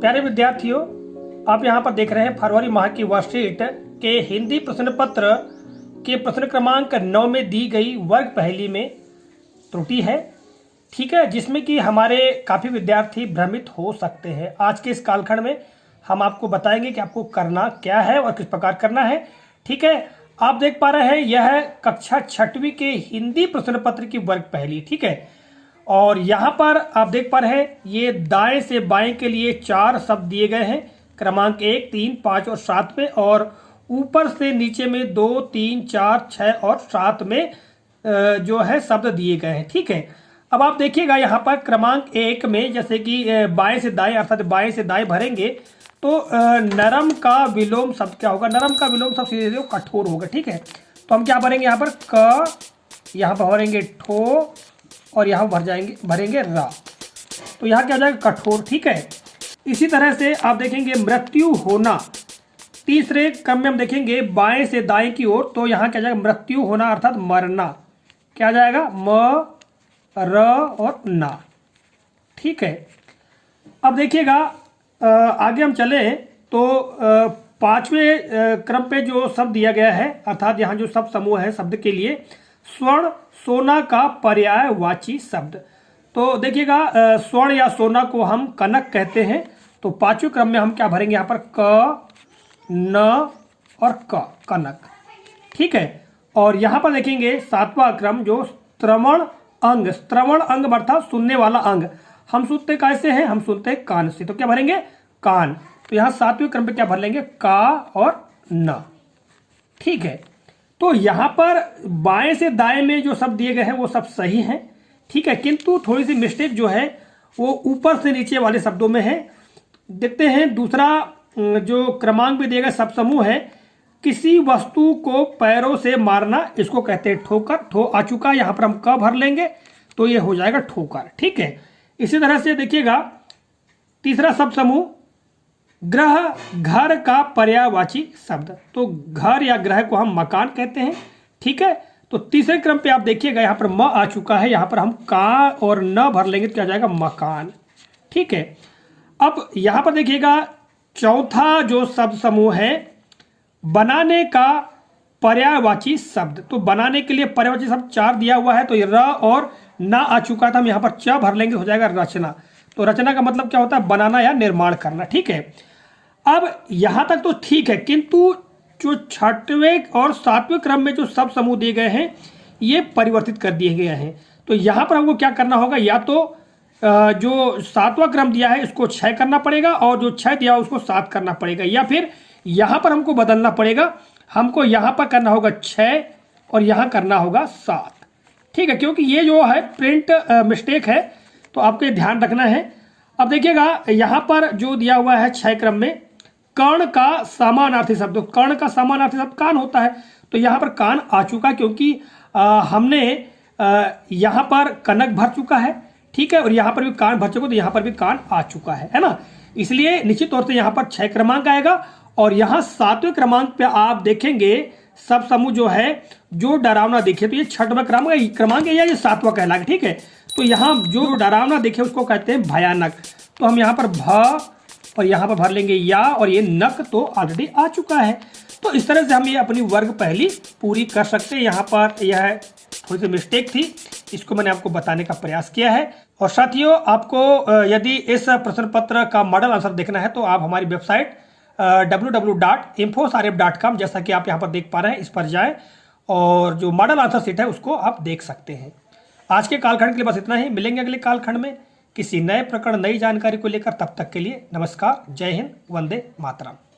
प्यारे विद्यार्थियों, आप यहाँ पर देख रहे हैं फरवरी माह की वर्कशीट के हिंदी प्रश्न पत्र के प्रश्न क्रमांक 9 में दी गई वर्ग पहली में त्रुटि है। ठीक है, जिसमें कि हमारे काफ़ी विद्यार्थी भ्रमित हो सकते हैं। आज के इस कालखंड में हम आपको बताएंगे कि आपको करना क्या है और किस प्रकार करना है। ठीक है, आप देख पा रहे हैं यह है कक्षा 6वीं के हिंदी प्रश्न पत्र की वर्ग पहली। ठीक है, और यहाँ पर आप देख पा रहे हैं ये दाएं से बाएं के लिए 4 शब्द दिए गए हैं, क्रमांक 1, 3, 5 और 7 में, और ऊपर से नीचे में 2, 3, 4, 6 और 7 में जो है शब्द दिए गए हैं। ठीक है, अब आप देखिएगा यहाँ पर क्रमांक 1 में जैसे कि बाएं से दाएं अर्थात बाएं से दाएं भरेंगे तो नरम का विलोम शब्द क्या होगा? नरम का विलोम शब्द सीधे सीधे कठोर होगा। ठीक है, तो हम क्या भरेंगे यहाँ पर क, यहाँ पर भरेंगे ठो और यहाँ भरेंगे रा, तो यहाँ क्या हो जाएगा? कठोर। ठीक है, इसी तरह से आप देखेंगे मृत्यु होना, तीसरे क्रम में हम देखेंगे बाएं से दाएं की ओर, तो यहाँ क्या जाएगा? मृत्यु होना अर्थात मरना, क्या जाएगा? म र और ना। ठीक है, अब देखिएगा आगे हम चले तो 5वें क्रम पे जो शब्द दिया गया है अर्थात यहाँ जो शब्द समूह है शब्द के लिए स्वर्ण सोना का पर्यायवाची शब्द, तो देखिएगा स्वर्ण या सोना को हम कनक कहते हैं। तो 5वें क्रम में हम क्या भरेंगे? यहाँ पर क, न और क, कनक। ठीक है, और यहाँ पर देखेंगे 7वां क्रम जो श्रवण अंग, श्रवण अंग अर्थात सुनने वाला अंग। हम सुनते कैसे हैं? हम सुनते हैं कान से, तो क्या भरेंगे? कान। तो यहाँ 7वें क्रम पे क्या भर लेंगे? का और न। ठीक है, तो यहाँ पर बाएं से दाएं में जो शब्द दिए गए हैं वो सब सही हैं। ठीक है, किंतु थोड़ी सी मिस्टेक जो है वो ऊपर से नीचे वाले शब्दों में है। देखते हैं दूसरा जो क्रमांक भी दिया गया शब्द समूह है, किसी वस्तु को पैरों से मारना, इसको कहते हैं ठोकर। ठो आ चुका, यहाँ पर हम क भर लेंगे तो ये हो जाएगा ठोकर। ठीक है, इसी तरह से देखिएगा तीसरा शब्द समूह ग्रह, घर का पर्यायवाची शब्द, तो घर या ग्रह को हम मकान कहते हैं। ठीक है, तो तीसरे क्रम पे आप देखिएगा यहाँ पर म आ चुका है, यहाँ पर हम का और न भर लेंगे तो क्या जाएगा? मकान। ठीक है, अब यहाँ पर देखिएगा चौथा जो शब्द समूह है बनाने का पर्यायवाची शब्द, तो बनाने के लिए पर्यायवाची शब्द 4 दिया हुआ है, तो ये र और न आ चुका था, हम यहाँ पर च भर लेंगे, हो जाएगा रचना। तो रचना का मतलब क्या होता है? बनाना या निर्माण करना। ठीक है, अब यहां तक तो ठीक है, किंतु जो 6वें और 7वें क्रम में जो शब्द समूह दिए गए हैं ये परिवर्तित कर दिए गए हैं। तो यहां पर हमको क्या करना होगा? या तो जो 7वां क्रम दिया है इसको 6 करना पड़ेगा और जो 6 दिया है उसको 7 करना पड़ेगा, या फिर यहां पर हमको बदलना पड़ेगा, हमको यहां पर करना होगा 6 और यहां करना होगा 7। ठीक है, क्योंकि ये जो है प्रिंट मिस्टेक है तो आपको ध्यान रखना है। अब देखिएगा यहाँ पर जो दिया हुआ है 6 क्रम में कर्ण का समानार्थी शब्द, कर्ण का समानार्थी शब्द कान होता है, तो यहाँ पर कान आ चुका क्योंकि हमने यहाँ पर कनक भर चुका है। ठीक है, और यहाँ पर भी कान भर चुका, तो यहाँ पर भी कान आ चुका है ना, इसलिए निश्चित तौर से यहाँ पर 6 क्रमांक आएगा। और यहाँ 7वें क्रमांक पे आप देखेंगे सब समूह जो है जो डरावना दिखे, तो ये 6वां क्रमांक है या ये 7वां कहलाएगा। ठीक है, तो यहाँ जो डरावना दिखे उसको कहते हैं भयानक, तो हम यहाँ पर भ और यहाँ पर भर लेंगे या, और ये नक तो ऑलरेडी आ चुका है। तो इस तरह से हम ये अपनी वर्ग पहली पूरी कर सकते हैं। यहाँ पर यह थोड़ी सी मिस्टेक थी, इसको मैंने आपको बताने का प्रयास किया है। और साथियों, आपको यदि इस प्रश्न पत्र का मॉडल आंसर देखना है तो आप हमारी वेबसाइट www.infosarif.com जैसा कि आप यहाँ पर देख पा रहे हैं इस पर जाएं और जो मॉडल आंसर सीट है उसको आप देख सकते हैं। आज के कालखंड के लिए बस इतना ही, मिलेंगे अगले कालखंड में किसी नए प्रकरण नई जानकारी को लेकर। तब तक के लिए नमस्कार, जय हिंद, वंदे मातरम।